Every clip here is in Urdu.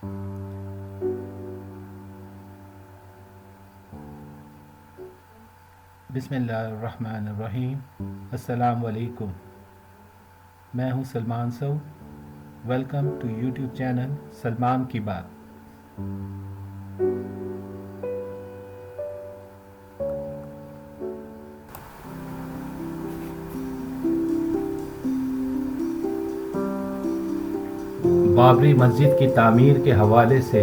بسم اللہ الرحمن الرحیم۔ السلام علیکم، میں ہوں Salman Saud. Welcome to YouTube channel Salman کی بات۔ بابری مسجد کی تعمیر کے حوالے سے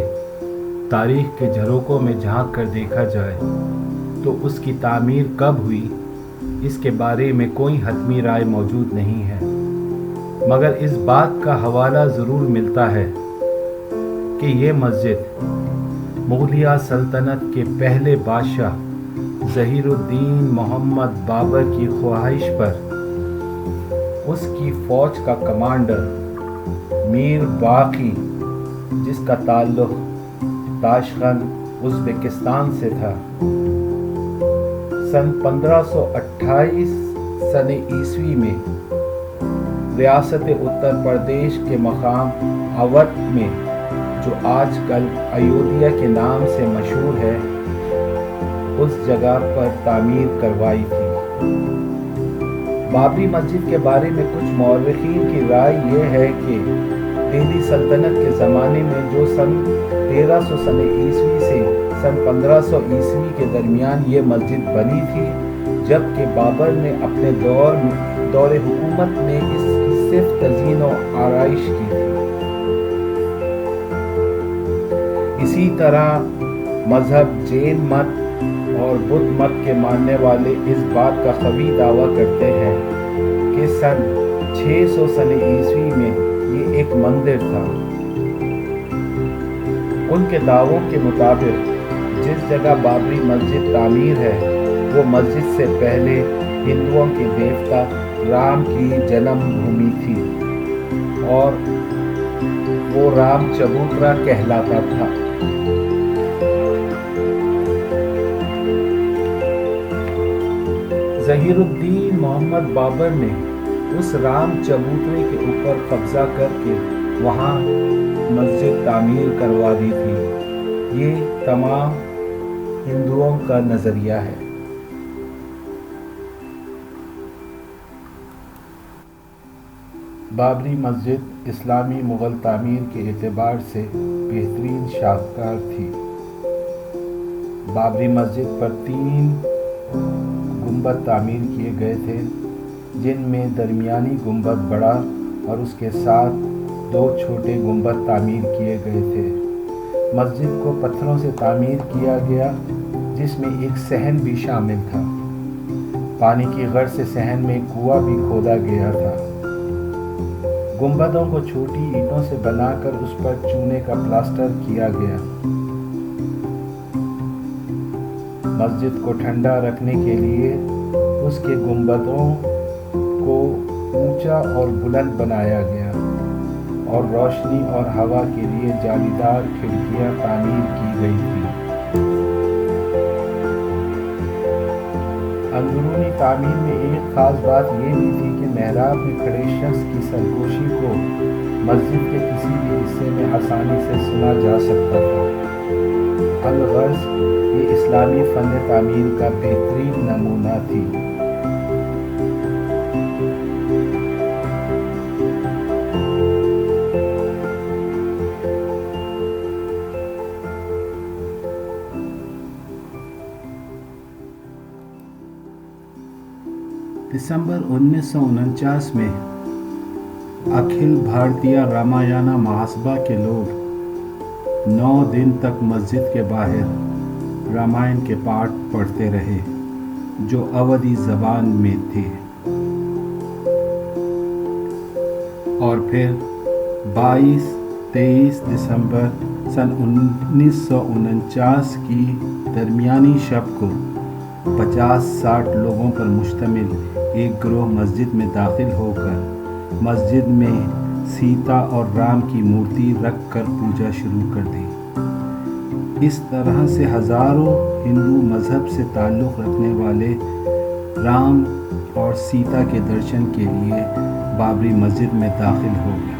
تاریخ کے جھروکوں میں جھانک کر دیکھا جائے تو اس کی تعمیر کب ہوئی اس کے بارے میں کوئی حتمی رائے موجود نہیں ہے، مگر اس بات کا حوالہ ضرور ملتا ہے کہ یہ مسجد مغلیہ سلطنت کے پہلے بادشاہ ظہیر الدین محمد بابر کی خواہش پر اس کی فوج کا کمانڈر میر باقی، جس کا تعلق تاشقند ازبکستان سے تھا، سن 1528 سن عیسوی میں ریاست اتر پردیش کے مقام اودھ میں، جو آج کل ایودھیا کے نام سے مشہور ہے، اس جگہ پر تعمیر کروائی تھی۔ بابری مسجد کے بارے میں کچھ مورخین کی رائے یہ ہے کہ دہلی سلطنت کے زمانے میں، جو سن 1300 سن عیسوی سے سن 1500 عیسوی کے درمیان یہ مسجد بنی تھی، جبکہ بابر نے اپنے دور حکومت میں اس کی صرف تزئین و آرائش کی تھی۔ اسی طرح مذہب جین مت اور بدھ مت کے ماننے والے اس بات کا قوی دعویٰ کرتے ہیں کہ سن 600 سن عیسوی میں یہ ایک مندر تھا۔ ان کے دعووں کے مطابق جس جگہ بابری مسجد تعمیر ہے، وہ مسجد سے پہلے ہندوؤں کے دیوتا رام کی جنم بھومی تھی اور وہ رام چبوترا کہلاتا تھا۔ ظہیر الدین محمد بابر نے اس رام چبوترے کے اوپر قبضہ کر کے وہاں مسجد تعمیر کروا دی تھی۔ یہ تمام ہندوؤں کا نظریہ ہے۔ بابری مسجد اسلامی مغل تعمیر کے اعتبار سے بہترین شاہکار تھی۔ بابری مسجد پر 3 گنبد تعمیر کیے گئے تھے، جن میں درمیانی گنبد بڑا اور اس کے ساتھ 2 چھوٹے گنبد تعمیر کیے گئے تھے۔ مسجد کو پتھروں سے تعمیر کیا گیا، جس میں ایک صحن بھی شامل تھا۔ پانی کی غرض سے صحن میں ایک کنواں بھی کھودا گیا تھا۔ گنبدوں کو چھوٹی اینٹوں سے بنا کر اس پر چونے کا پلاسٹر کیا گیا۔ مسجد کو ٹھنڈا رکھنے کے لیے اس کے گنبدوں کو اونچا اور بلند بنایا گیا اور روشنی اور ہوا کے لیے جالی دار کھڑکیاں تعمیر کی گئی تھی۔ اندرونی تعمیر میں ایک خاص بات یہ بھی تھی کہ محراب میں کھڑے شخص کی سرگوشی کو مسجد کے کسی بھی حصے میں آسانی سے سنا جا سکتا تھا۔ الغرض یہ اسلامی فن تعمیر کا بہترین نمونہ تھی۔ دسمبر 1949 میں اکھل بھارتیہ رامایانہ مہاسبھا کے لوگ 9 دن تک مسجد کے باہر رامائن کے پاٹھ پڑھتے رہے، جو اودھی زبان میں تھے، اور پھر 22-23 دسمبر سن 1949 کی درمیانی شب کو 50-60 لوگوں پر مشتمل ایک گروہ مسجد میں داخل ہو کر مسجد میں سیتا اور رام کی مورتی رکھ کر پوجا شروع کر دی۔ اس طرح سے ہزاروں ہندو مذہب سے تعلق رکھنے والے رام اور سیتا کے درشن کے لیے بابری مسجد میں داخل ہو گئے۔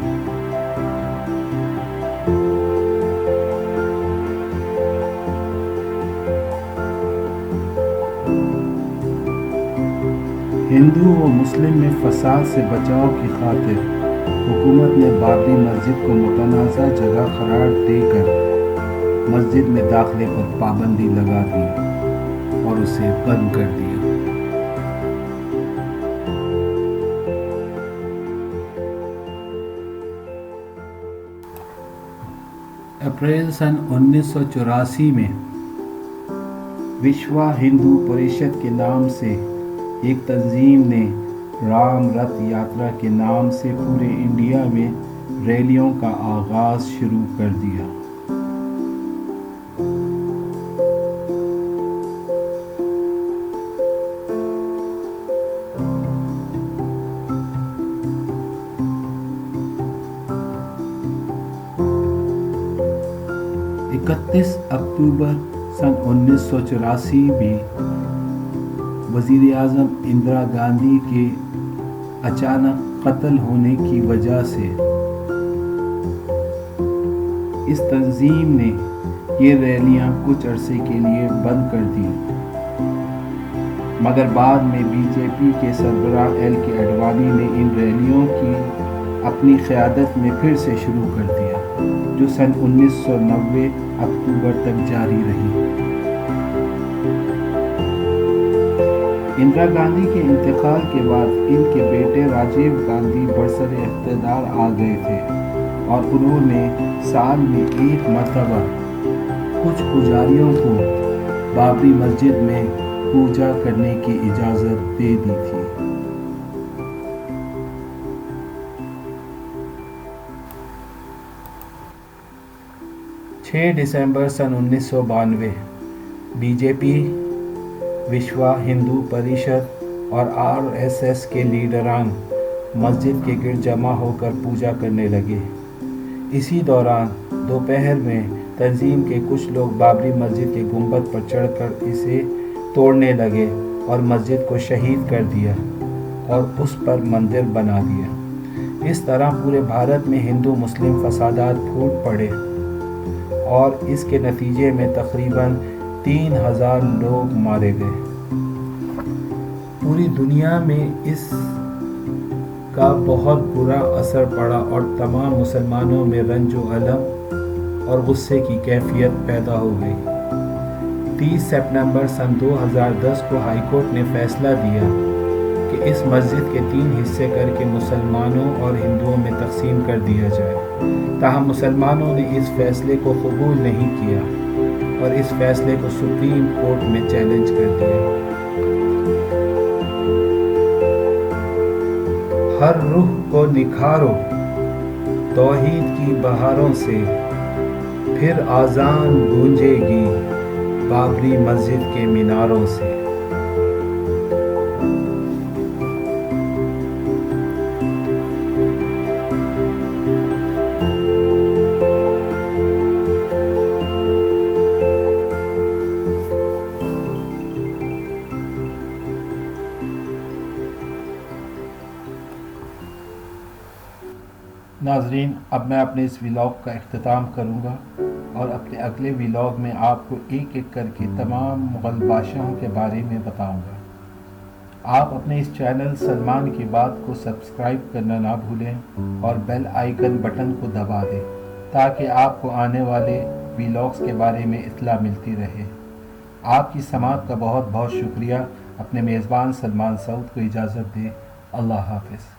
ہندو و مسلم میں فساد سے بچاؤ کی خاطر حکومت نے بابری مسجد کو متنازع جگہ قرار دے کر مسجد میں داخلے پر پابندی لگا دی اور اسے بند کر دیا۔ اپریل سن 1984 میں وشوا ہندو پریشد کے نام سے ایک تنظیم نے رام رتھ یاترا کے نام سے پورے انڈیا میں ریلیوں کا آغاز شروع کر دیا۔ اکتوبر سن 1984 میں وزیر اعظم اندرا گاندھی کے اچانک قتل ہونے کی وجہ سے اس تنظیم نے یہ ریلیاں کچھ عرصے کے لیے بند کر دی، مگر بعد میں بی جے پی کے سربراہ ایل کے اڈوانی نے ان ریلیوں کی اپنی قیادت میں پھر سے شروع کر دیا، جو سن 1990 اکتوبر تک جاری رہی۔ اندرا گاندھی کے انتقال کے بعد ان کے بیٹے راجیو گاندھی برسر اقتدار آ گئے تھے اور انہوں نے سال میں ایک مرتبہ کچھ پجاریوں کو بابری مسجد میں پوجا کرنے کی اجازت دے دی تھی۔ 6 دسمبر سن 1992 بی جے پی، وشوا ہندو پریشد اور RSS کے لیڈران مسجد کے گرد جمع ہو کر پوجا کرنے لگے۔ اسی دوران دوپہر میں تنظیم کے کچھ لوگ بابری مسجد کے گنبد پر چڑھ کر اسے توڑنے لگے اور مسجد کو شہید کر دیا اور اس پر مندر بنا دیا۔ اس طرح پورے بھارت میں ہندو مسلم فسادات پھوٹ پڑے اور اس کے نتیجے میں تقریباً 3000 لوگ مارے گئے۔ پوری دنیا میں اس کا بہت برا اثر پڑا اور تمام مسلمانوں میں رنج و الم اور غصے کی کیفیت پیدا ہو گئی۔ 30 سپتمبر سن 2010 کو ہائی کورٹ نے فیصلہ دیا کہ اس مسجد کے 3 حصے کر کے مسلمانوں اور ہندوؤں میں تقسیم کر دیا جائے، تاہم مسلمانوں نے اس فیصلے کو قبول نہیں کیا اور اس فیصلے کو سپریم کورٹ میں چیلنج کر دیا۔ ہر روح کو نکھارو توحید کی بہاروں سے، پھر آذان گونجے گی بابری مسجد کے میناروں سے۔ ناظرین، اب میں اپنے اس ولاگ کا اختتام کروں گا اور اپنے اگلے ولاگ میں آپ کو ایک ایک کر کے تمام مغل بادشاہوں کے بارے میں بتاؤں گا۔ آپ اپنے اس چینل سلمان کی بات کو سبسکرائب کرنا نہ بھولیں اور بیل آئیکن بٹن کو دبا دیں تاکہ آپ کو آنے والے ولاگز کے بارے میں اطلاع ملتی رہے۔ آپ کی سماعت کا بہت بہت شکریہ۔ اپنے میزبان سلمان سعود کو اجازت دیں۔ اللہ حافظ۔